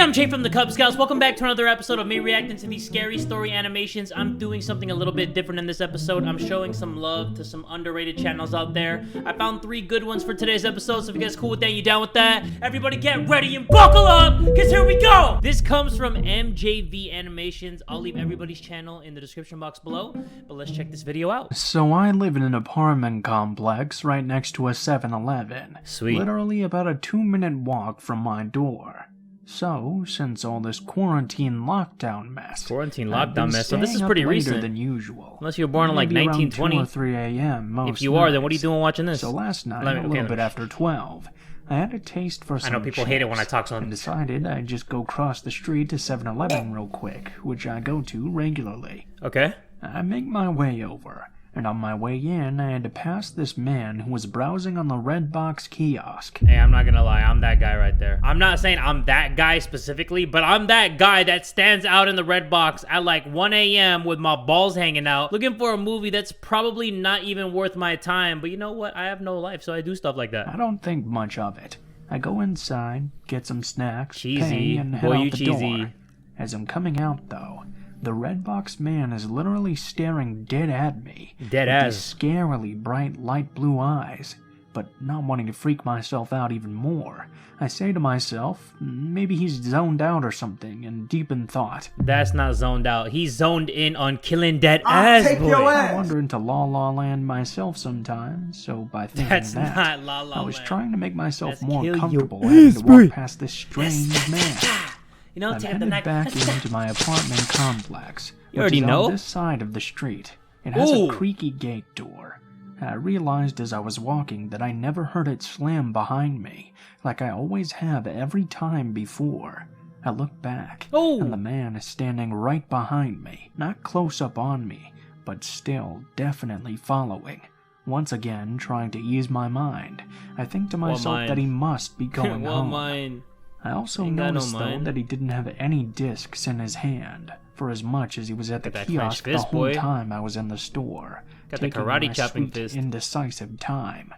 I'm Jay from the Kubz. Welcome back to another episode of me reacting to these scary story animations. I'm doing something a little bit different in this episode. I'm showing some love to some underrated channels out there. I found 3 good ones for today's episode, so if you guys cool with that, you down with that? Everybody get ready and buckle up, because here we go! This comes from MJV Animations. I'll leave everybody's channel in the description box below, but let's check this video out. So I live in an apartment complex right next to a 7-Eleven. Sweet. Literally about a 2-minute walk from my door. So, since all this quarantine lockdown mess, so this is pretty recent than usual. Unless you were born in like 1920 or 3 a.m. most If you are, nights. then what are you doing watching this? So last night, a little bit after 12, I had a taste for some I know people hate it when I talk so. And decided I'd just go cross the street to 7-Eleven real quick, which I go to regularly. Okay. I make my way over. And on my way in, I had to pass this man who was browsing on the red box kiosk. Hey, I'm not gonna lie, I'm that guy right there. I'm not saying I'm that guy specifically, but I'm that guy that stands out in the red box at like 1 a.m. with my balls hanging out, looking for a movie that's probably not even worth my time. But you know what? I have no life, so I do stuff like that. I don't think much of it. I go inside, get some snacks, cheesy. pay, and head out the door. As I'm coming out, though, the red box man is literally staring dead at me. Dead as. Scarily bright light blue eyes. But not wanting to freak myself out even more, I say to myself, maybe he's zoned out or something, and deep in thought. That's not zoned out. He's zoned in on killing dead ass, boy. I wander into La La Land myself sometimes, so by thinking not La La I was Land. trying to make myself That's more comfortable having to walk past this strange man. You know, I'm headed back into my apartment complex, which is on this side of the street. It has a creaky gate door. I realized as I was walking that I never heard it slam behind me, like I always have every time before. I look back, and the man is standing right behind me, not close up on me, but still definitely following. Once again, trying to ease my mind, I think to myself that he must be going home. I also noticed, though, that he didn't have any discs in his hand, for as much as he was at the kiosk the whole time I was in the store, taking the karate chopping fist. Indecisive time.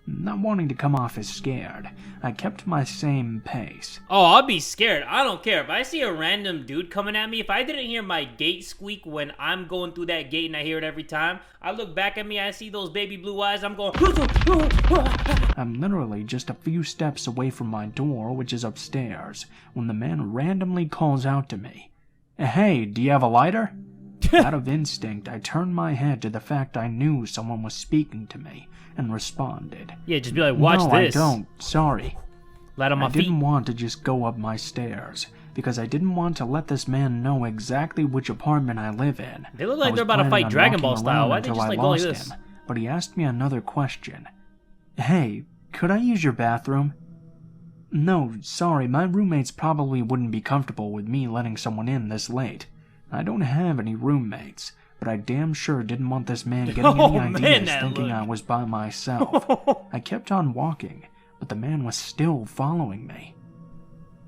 Not wanting to come off as scared, I kept my same pace. Oh, I'll be scared. I don't care. If I see a random dude coming at me, if I didn't hear my gate squeak when I'm going through that gate and I hear it every time, I look back at me, I see those baby blue eyes, I'm going... I'm literally just a few steps away from my door, which is upstairs, when the man randomly calls out to me. Hey, do you have a lighter? Out of instinct, I turned my head to the fact I knew someone was speaking to me, and responded. Yeah, just be like, watch this. No, I don't. Sorry. Light on my feet. I didn't want to just go up my stairs, because I didn't want to let this man know exactly which apartment I live in. They look like they're about to fight Dragon Ball style. Why they just like go like this? But he asked me another question. Hey, could I use your bathroom? No, sorry, my roommates probably wouldn't be comfortable with me letting someone in this late. I don't have any roommates, but I damn sure didn't want this man getting any ideas thinking I was by myself. I kept on walking, but the man was still following me.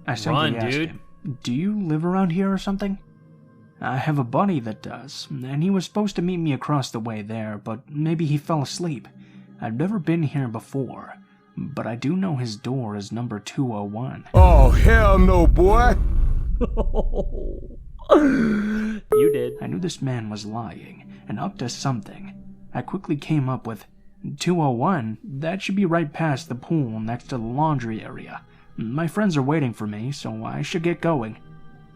I simply asked him, do you live around here or something? I have a buddy that does, and he was supposed to meet me across the way there, but maybe he fell asleep. I've never been here before, but I do know his door is number 201. Oh, hell no, boy! You did. I knew this man was lying, and up to something. I quickly came up with 201, that should be right past the pool next to the laundry area. My friends are waiting for me, so I should get going.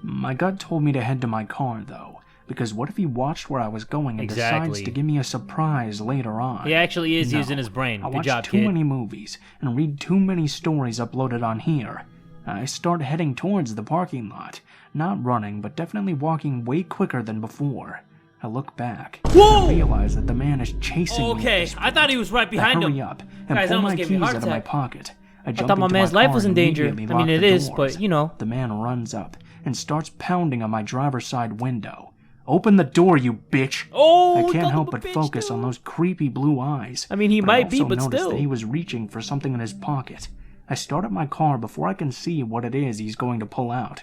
My gut told me to head to my car, though, because what if he watched where I was going and decides to give me a surprise later on? He actually is using his brain. Good job, kid. I watch too many movies and read too many stories uploaded on here. I start heading towards the parking lot. Not running, but definitely walking way quicker than before. I look back. Whoa! And realize that the man is chasing me. Okay, I thought he was right behind him. Hurry up and pull my keys out of my pocket. I thought my man's life was in danger. I mean, it is, but you know. The man runs up and starts pounding on my driver's side window. Open the door, you bitch! Oh, I can't help but focus on those creepy blue eyes. I mean, he might be, but still. That he was reaching for something in his pocket. I start up my car before I can see what it is he's going to pull out.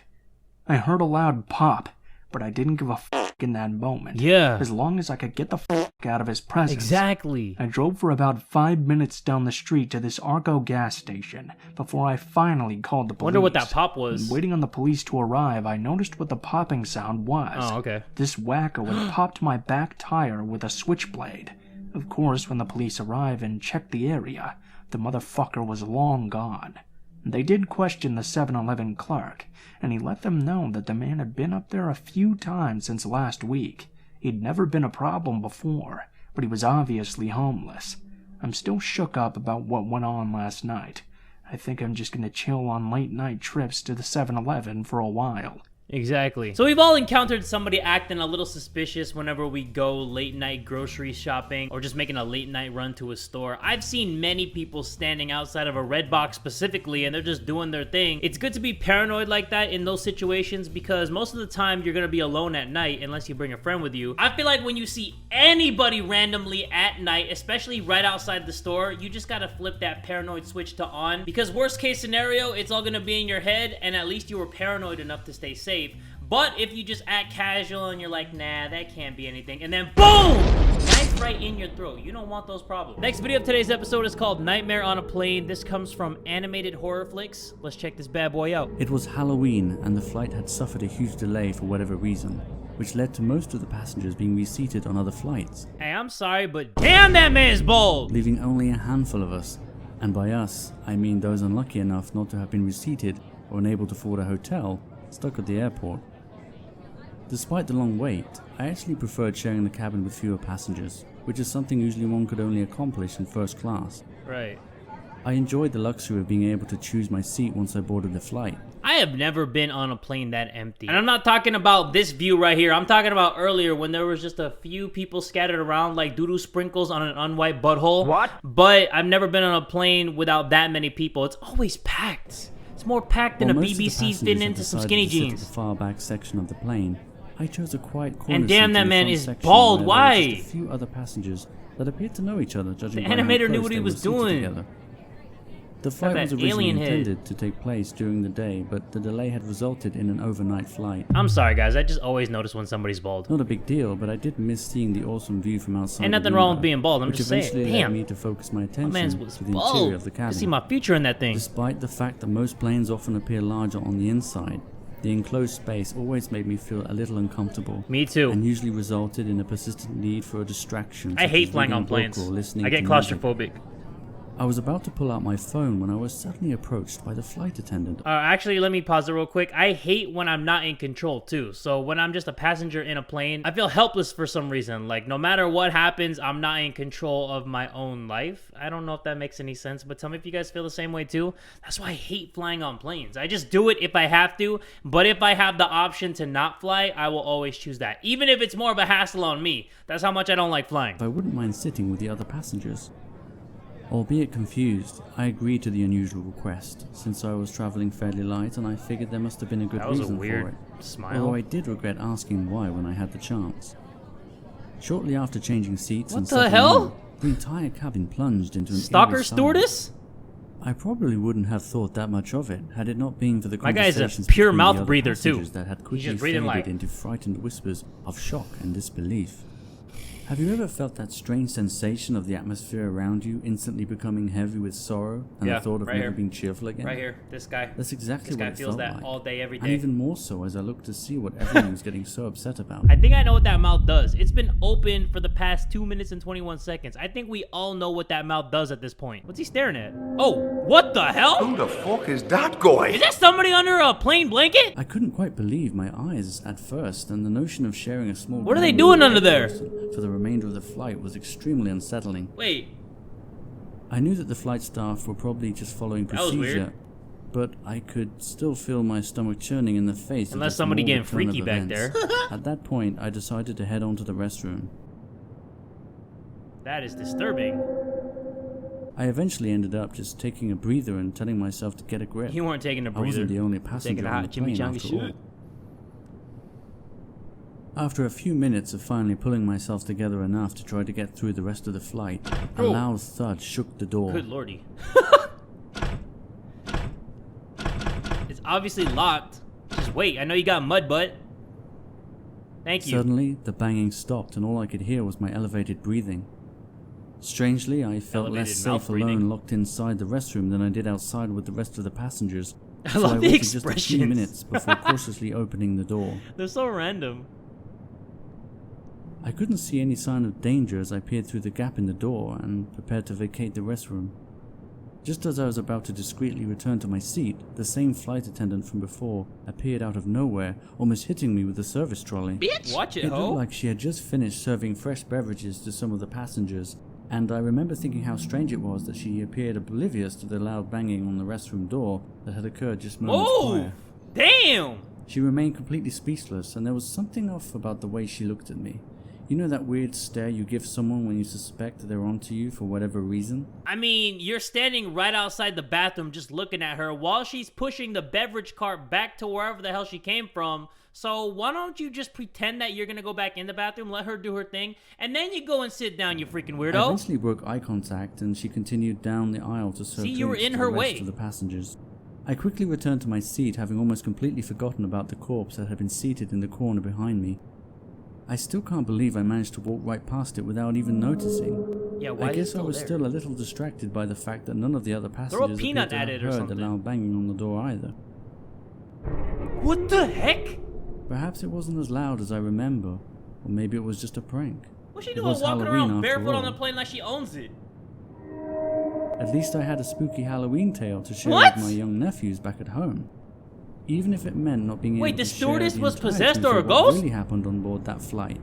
I heard a loud pop, but I didn't give a f in that moment. Yeah. As long as I could get the out of his presence. Exactly. I drove for about 5 minutes down the street to this Arco gas station before I finally called the police. Wonder what that pop was. Waiting on the police to arrive, I noticed what the popping sound was. Oh, okay. This wacko had popped my back tire with a switchblade. Of course, when the police arrived and checked the area, the motherfucker was long gone. They did question the 7-Eleven clerk, and he let them know that the man had been up there a few times since last week. He'd never been a problem before, but he was obviously homeless. I'm still shook up about what went on last night. I think I'm just gonna chill on late-night trips to the 7-Eleven for a while. Exactly. So we've all encountered somebody acting a little suspicious whenever we go late night grocery shopping or just making a late night run to a store. I've seen many people standing outside of a red box specifically and they're just doing their thing. It's good to be paranoid like that in those situations because most of the time you're gonna be alone at night unless you bring a friend with you. I feel like when you see anybody randomly at night, especially right outside the store, you just gotta flip that paranoid switch to on because worst case scenario, it's all gonna be in your head and at least you were paranoid enough to stay safe. But if you just act casual and you're like, nah, that can't be anything, and then boom! Knife right in your throat. You don't want those problems. Next video of today's episode is called Nightmare on a Plane. This comes from Animated Horror Flicks. Let's check this bad boy out. It was Halloween and the flight had suffered a huge delay for whatever reason, which led to most of the passengers being reseated on other flights. Hey, I'm sorry, but damn, that man's bold! Leaving only a handful of us, and by us, I mean those unlucky enough not to have been reseated or unable to afford a hotel, stuck at the airport. Despite the long wait, I actually preferred sharing the cabin with fewer passengers, which is something usually one could only accomplish in first class. Right. I enjoyed the luxury of being able to choose my seat once I boarded the flight. I have never been on a plane that empty. And I'm not talking about this view right here. I'm talking about earlier when there was just a few people scattered around like doo-doo sprinkles on an unwiped butthole. What? But I've never been on a plane without that many people. It's always packed. It's more packed than a BBC fitting into some skinny jeans. At the far back section of the plane, I chose a quiet corner. And damn, seat that in the man front is section bald. where there were Why? just a few other passengers that appeared to know each other, judging The by how animator knew close what he they was were seated doing. together. The flight that was originally alien head. intended to take place during the day, but the delay had resulted in an overnight flight. I'm sorry, guys. I just always notice when somebody's bald. Not a big deal, but I did miss seeing the awesome view from outside. Ain't the nothing wrong with window, being bald. I'm which just saying. eventually led Damn. me to focus my My attention man's was to the interior bald. of the I cabin. see my future in that thing. Despite the fact that most planes often appear larger on the inside, the enclosed space always made me feel a little uncomfortable. Me too. And usually resulted in a persistent need for a distraction. I such hate as flying reading on a book planes. or listening I get to music. claustrophobic. I was about to pull out my phone when I was suddenly approached by the flight attendant. Actually, let me pause it real quick. I hate when I'm not in control, too. So when I'm just a passenger in a plane, I feel helpless for some reason. Like, no matter what happens, I'm not in control of my own life. I don't know if that makes any sense, but tell me if you guys feel the same way, too. That's why I hate flying on planes. I just do it if I have to, but if I have the option to not fly, I will always choose that. Even if it's more of a hassle on me. That's how much I don't like flying. I wouldn't mind sitting with the other passengers. Albeit confused, I agreed to the unusual request, since I was travelling fairly light and I figured there must have been a good That was a reason for weird it. smile. Although I did regret asking why when I had the chance. Shortly after changing seats What and the settling hell? in, the entire cabin plunged into an Stalker eerie silence. stewardess? I probably wouldn't have thought that much of it had it not been for the My guy's a conversations pure between mouth the other breather, too. passengers that had He's quickly just breathing faded like- into frightened whispers of shock and disbelief. Have you ever felt that strange sensation of the atmosphere around you instantly becoming heavy with sorrow and Yeah, the thought of right never here. being cheerful again? Right here. This guy. That's exactly This what guy it feels felt that like. all day, every And day. even more so as I looked to see what everyone was getting so upset about. I think I know what that mouth does. It's been open for the past 2 minutes and 21 seconds. I think we all know what that mouth does at this point. What's he staring at? Oh, what the hell? Who the fuck is that guy? Is that somebody under a plain blanket? I couldn't quite believe my eyes at first, and the notion of sharing a small What are they room doing with under another there? person for the remainder of the flight was extremely unsettling. Wait, I knew that the flight staff were probably just following That was weird. procedure, but I could still feel my stomach churning in the face. Unless of this somebody getting morbid turn of freaky back events. At that point, I decided to head on to the restroom. that is disturbing. I eventually ended up just taking a breather and telling myself to get a grip. You weren't taking a I breather. wasn't the only Taking passenger a on hot the plane chimichanga after all. shit. After a few minutes of finally pulling myself together enough to try to get through the rest of the flight, a Oh. loud thud shook the door. Good lordy. It's obviously locked. Just wait. I know you got mud butt. Thank you. Suddenly, the banging stopped and all I could hear was my elevated breathing. Strangely, I felt less Elevated mouth safe breathing. alone locked inside the restroom than I did outside with the rest of the passengers. I love the waited just a few expressions. minutes before cautiously opening the door. They're so random. I couldn't see any sign of danger as I peered through the gap in the door and prepared to vacate the restroom. Just as I was about to discreetly return to my seat, the same flight attendant from before appeared out of nowhere, almost hitting me with the service trolley. Bitch! Watch it, It ho. looked like she had just finished serving fresh beverages to some of the passengers, and I remember thinking how strange it was that she appeared oblivious to the loud banging on the restroom door that had occurred just moments Oh! prior. Damn! She remained completely speechless, and there was something off about the way she looked at me. You know that weird stare you give someone when you suspect they're onto you for whatever reason? I mean, you're standing right outside the bathroom just looking at her while she's pushing the beverage cart back to wherever the hell she came from. So why don't you just pretend that you're gonna go back in the bathroom, let her do her thing, and then you go and sit down, you freaking I weirdo? eventually broke eye contact, and she continued down the aisle to serve See, you were drinks in to her the rest way. of the passengers. I quickly returned to my seat, having almost completely forgotten about the corpse that had been seated in the corner behind me. I still can't believe I managed to walk right past it without even noticing. Yeah, why I is it guess I still was there? still a little distracted by the fact that none of the other Throw a passengers peanut appeared at to it have or heard the something. loud banging on the door either. What the heck? Perhaps it wasn't as loud as I remember, or maybe it was just a prank. What's she It doing was walking Halloween around after barefoot on all. the plane like she owns it? At least I had a spooky Halloween tale to share What? with my young nephews back at home. Even if it meant not being Wait, able the to share stewardess the was entirety possessed or a of what ghost? really happened on board that flight,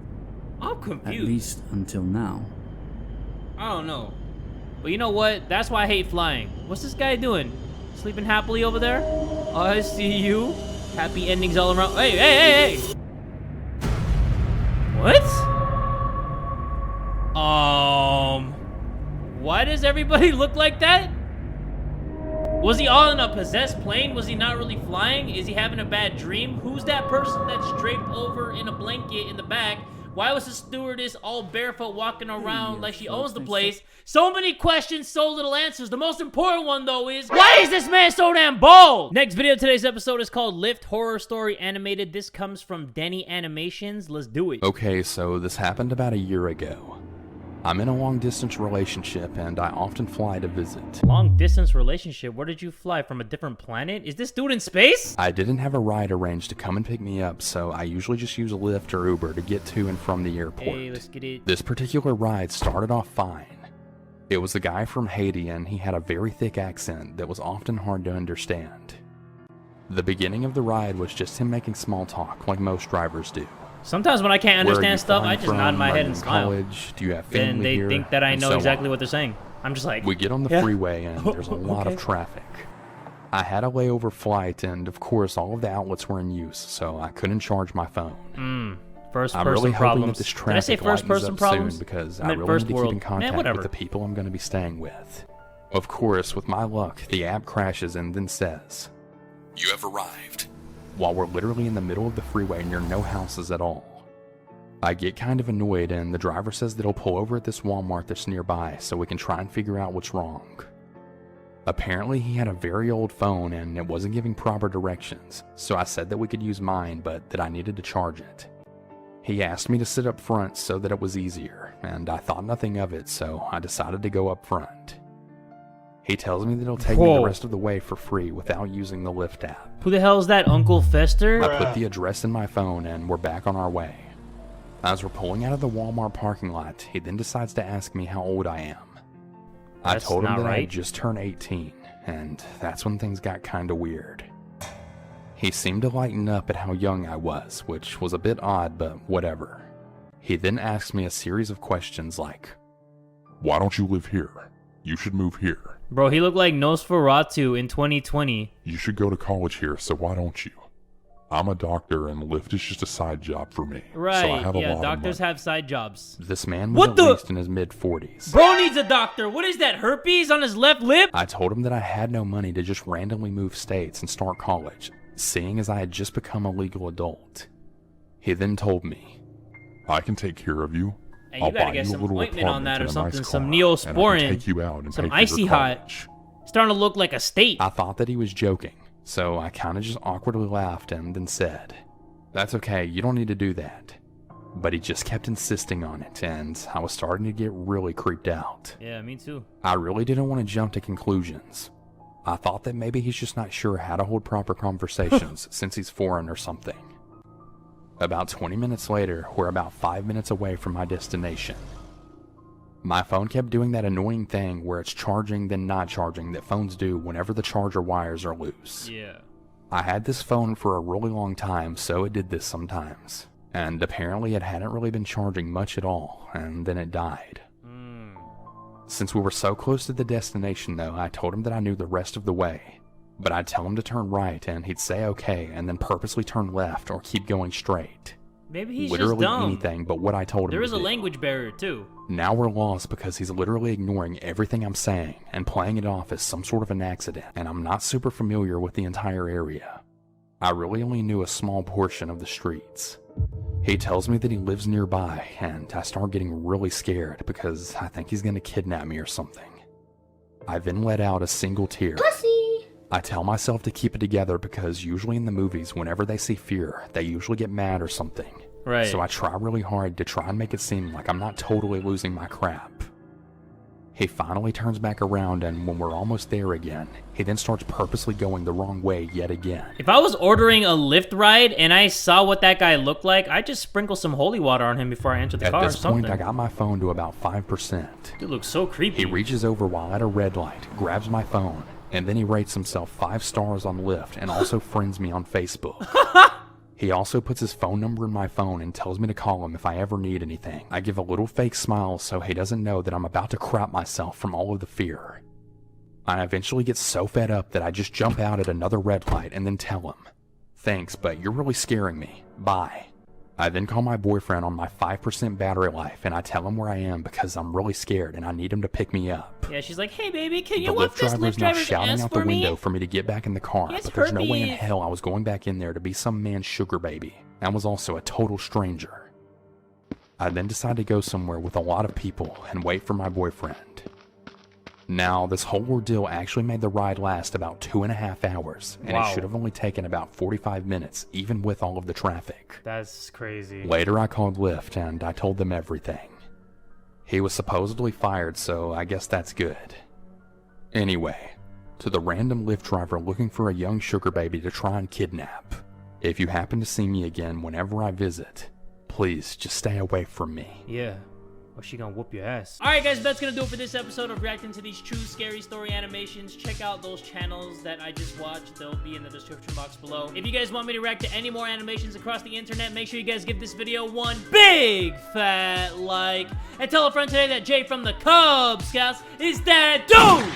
I'm at confused. least until now. I don't know. But you know what? That's why I hate flying. What's this guy doing? Sleeping happily over there? I see you. Happy endings all around. Hey, hey, hey, hey! What? Why does everybody look like that? Was he all in a possessed plane? Was he not really flying? Is he having a bad dream? Who's that person that's draped over in a blanket in the back? Why was the stewardess all barefoot walking around like she owns the place? So many questions, so little answers. The most important one, though, is why is this man so damn bald? Next video of today's episode is called Lift Horror Story Animated. This comes from Denny Animations. Let's do it. Okay, so this happened about a year ago. I'm in a long-distance relationship, and I often fly to visit. Long distance relationship. Where did you fly? From a different planet? Is this dude in space? I didn't have a ride arranged to come and pick me up, so I usually just use a Lyft or Uber to get to and from the airport. Hey, let's get it. This particular ride started off fine. It was a guy from Haiti, and he had a very thick accent that was often hard to understand. The beginning of the ride was just him making small talk, like most drivers do. Sometimes when I can't Where are you understand stuff, I flying just nod from? my Are head you and in smile. college? Do you have family Then they here? think that I And know so exactly on. what they're saying. I'm just like, We get on the Yeah. freeway and there's a lot of traffic. I had a layover flight, and of course all of the outlets were in use, so I couldn't charge my phone. first I'm person really hoping that problems. this Did I traffic say first lightens person up problems? soon because I I meant really first need to world. keep in Man, contact whatever. with the people I'm going to be staying with. Of course, with my luck, the app crashes and then says, "You have arrived," while we're literally in the middle of the freeway near no houses at all. I get kind of annoyed, and the driver says that he'll pull over at this Walmart that's nearby so we can try and figure out what's wrong. Apparently, he had a very old phone and it wasn't giving proper directions, so I said that we could use mine, but that I needed to charge it. He asked me to sit up front so that it was easier, and I thought nothing of it, so I decided to go up front. He tells me that he'll take me Whoa. the rest of the way for free without using the Lyft app. Who the hell is that, Uncle Fester? I put the address in my phone and we're back on our way. As we're pulling out of the Walmart parking lot, he then decides to ask me how old I am. I That's told him not that I right. had just turned 18, and that's when things got kinda weird. He seemed to lighten up at how young I was, which was a bit odd, but whatever. He then asked me a series of questions like, Why don't you live here? You should move here. Bro, he looked like Nosferatu in 2020. You should go to college here, so why don't you? I'm a doctor and Lyft is just a side job for me. So I Right, have a yeah, lot doctors of money. have side jobs. this man was What at the- least in his mid-40s. Bro needs a doctor. What is that, herpes on his left lip? I told him that I had no money to just randomly move states and start college, seeing as I had just become a legal adult. He then told me, I can take care of you. Hey, you I'll gotta buy get you a some little ointment on apartment that or and a something, nice some car, Neosporin, and I can take you out and some pay for Icy your Hot. college. Starting to look like a state. I thought that he was joking, so I kinda just awkwardly laughed and then said, "That's okay, you don't need to do that. But he just kept insisting on it, and I was starting to get really creeped out. Yeah, me too. I really didn't want to jump to conclusions. I thought that maybe he's just not sure how to hold proper conversations since he's foreign or something. About 20 minutes later, we're about 5 minutes away from my destination. My phone kept doing that annoying thing where it's charging then not charging that phones do whenever the charger wires are loose. Yeah. I had this phone for a really long time, so it did this sometimes. And apparently it hadn't really been charging much at all, and then it died. Since we were so close to the destination though, I told him that I knew the rest of the way. But I'd tell him to turn right, and he'd say okay, and then purposely turn left or keep going straight. Maybe he's Literally just dumb. anything but what I told him There to is a do. language barrier too. Now we're lost because he's literally ignoring everything I'm saying and playing it off as some sort of an accident, and I'm not super familiar with the entire area. I really only knew a small portion of the streets. He tells me that he lives nearby, and I start getting really scared because I think he's gonna kidnap me or something. I then let out a single tear. Pussy! I tell myself to keep it together because usually in the movies, whenever they see fear, they usually get mad or something. Right. So I try really hard to try and make it seem like I'm not totally losing my crap. He finally turns back around, and when we're almost there again, he then starts purposely going the wrong way yet again. If I was ordering a Lyft ride and I saw what that guy looked like, I'd just sprinkle some holy water on him before I enter the car At or this something. point, I got my phone to about 5%. Dude looks so creepy. He reaches over while at a red light, grabs my phone, and then he rates himself 5 stars on Lyft and also friends me on Facebook. He also puts his phone number in my phone and tells me to call him if I ever need anything. I give a little fake smile so he doesn't know that I'm about to crap myself from all of the fear. I eventually get so fed up that I just jump out at another red light and then tell him, "Thanks, but you're really scaring me. Bye." I then call my boyfriend on my 5% battery life and I tell him where I am because I'm really scared and I need him to pick me up. Yeah, she's like, hey baby, can you The whip Lyft this driver is Lyft now driver's shouting ass out the for me? window for me to get back in the car, Yes, but there's no way in herpes. hell I was going back in there to be some man's sugar baby and was also a total stranger. I then decide to go somewhere with a lot of people and wait for my boyfriend. Now, this whole ordeal actually made the ride last about 2.5 hours, and Wow. it should have only taken about 45 minutes, even with all of the traffic. That's crazy. Later, I called Lyft and I told them everything. He was supposedly fired, so I guess that's good. Anyway, to the random Lyft driver looking for a young sugar baby to try and kidnap, if you happen to see me again whenever I visit, please just stay away from me. Yeah. Or she gonna whoop your ass. Alright guys, that's gonna do it for this episode of reacting to these true scary story animations. Check out those channels that I just watched. They'll be in the description box below. If you guys want me to react to any more animations across the internet, make sure you guys give this video one big fat like. And tell a friend today that Jay from the Kubz Scouts is that dude!